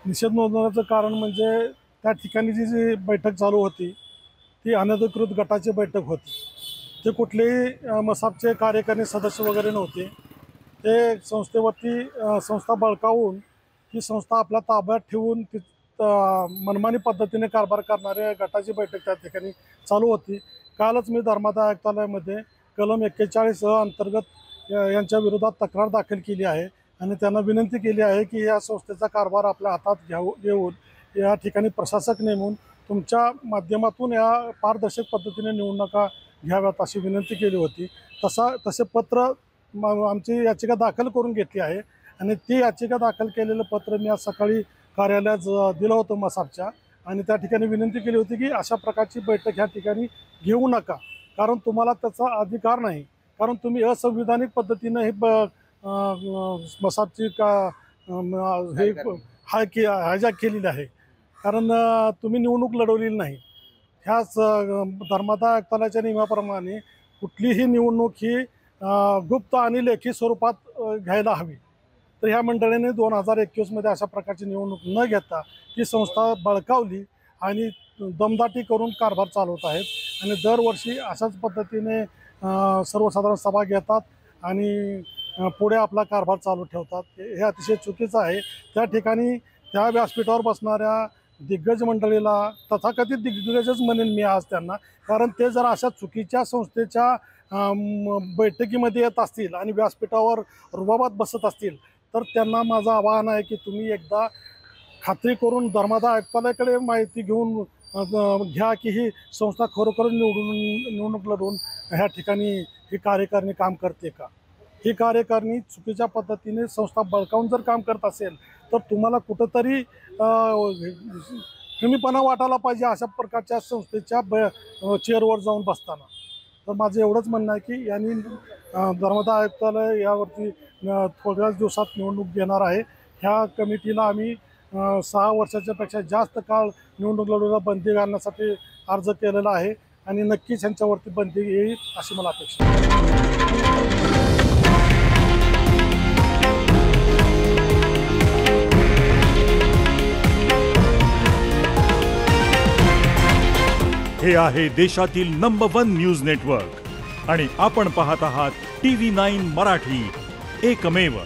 निषेध नोंदवण्याचं कारण म्हणजे त्या ठिकाणी जी बैठक चालू होती ती अनधिकृत गटाची बैठक होती। ते कुठलेही मसापचे कार्यकारिणी सदस्य वगैरे नव्हते। ते संस्थेवरती संस्था बळकावून ही संस्था आपल्या ताब्यात ठेवून ती मनमानी पद्धतीने कारभार करणाऱ्या गटाची बैठक त्या ठिकाणी चालू होती। कालच मी धर्मादाय आयुक्तालयामध्ये कलम 41 अंतर्गत यांच्या विरोधात तक्रार दाखल केली आहे आणि त्यांना विनंती केली आहे की या संस्थेचा कारभार आपल्या हातात घेऊन या ठिकाणी प्रशासक नेमून तुमच्या माध्यमातून या पारदर्शक पद्धतीने निवडणुका घ्याव्यात अशी विनंती केली होती। तसे पत्र आमची याचिका दाखल करून घेतली आहे आणि ती याचिका दाखल केलेलं पत्र मी आज सकाळी कार्यालयात दिलं होतं मसापच्या आणि त्या ठिकाणी विनंती केली होती की अशा प्रकारची बैठक ह्या ठिकाणी घेऊ नका, कारण तुम्हाला त्याचा अधिकार नाही, कारण तुम्ही असंविधानिक पद्धतीनं हे मसापची हे हायजॅक केलेली आहे, कारण तुम्ही निवडणूक लढवलेली नाही। ह्याच धर्मादाय आयुक्तालयाच्या नियमाप्रमाणे कुठलीही निवडणूक ही गुप्त आणि लेखी स्वरूपात घ्यायला हवी। तर ह्या मंडळीने 2021मध्ये अशा प्रकारची निवडणूक न घेता ही संस्था बळकावली आणि दमदाटी करून कारभार चालवत आहेत आणि दरवर्षी अशाच पद्धतीने सर्वसाधारण सभा घेतात आणि पुढे आपला कारभार चालू ठेवतात। हे अतिशय चुकीचं आहे। त्या ठिकाणी त्या व्यासपीठावर बसणाऱ्या दिग्गज मंडळीला, तथाकथित दिग्गजच म्हणेन मी आज त्यांना, कारण ते जर अशा चुकीच्या संस्थेच्या बैठकीमध्ये येत असतील आणि व्यासपीठावर रुबाबात बसत असतील तर त्यांना माझं आवाहन आहे की तुम्ही एकदा खात्री करून धर्मादाय आयुक्तालयाकडे माहिती घेऊन घ्या की ही संस्था खरोखर निवडणूक लढवून ह्या ठिकाणी ही कार्यकारिणी काम करते का। ही कार्यकारिणी चुकीच्या पद्धतीने संस्था बळकावून जर काम करत असेल तर तुम्हाला कुठंतरी कमीपणा वाटायला पाहिजे अशा प्रकारच्या संस्थेच्या चेअरवर जाऊन बसताना। तर माझं एवढंच म्हणणं आहे की यांनी धर्मादाय आयुक्तालय यावरती थोड्याच दिवसात निवडणूक घेणार आहे। ह्या कमिटीला आम्ही 6 वर्षाच्या पेक्षा जास्त काळ निवडणूक लढवण्याला बंदी घालण्यासाठी अर्ज केलेला आहे आणि नक्कीच यांच्यावरती बंदी येईल अशी मला अपेक्षा आहे। हे आहे देशातील नंबर 1 न्यूज नेटवर्क आणि आपण पाहत आहात TV9 मराठी, एकमेव।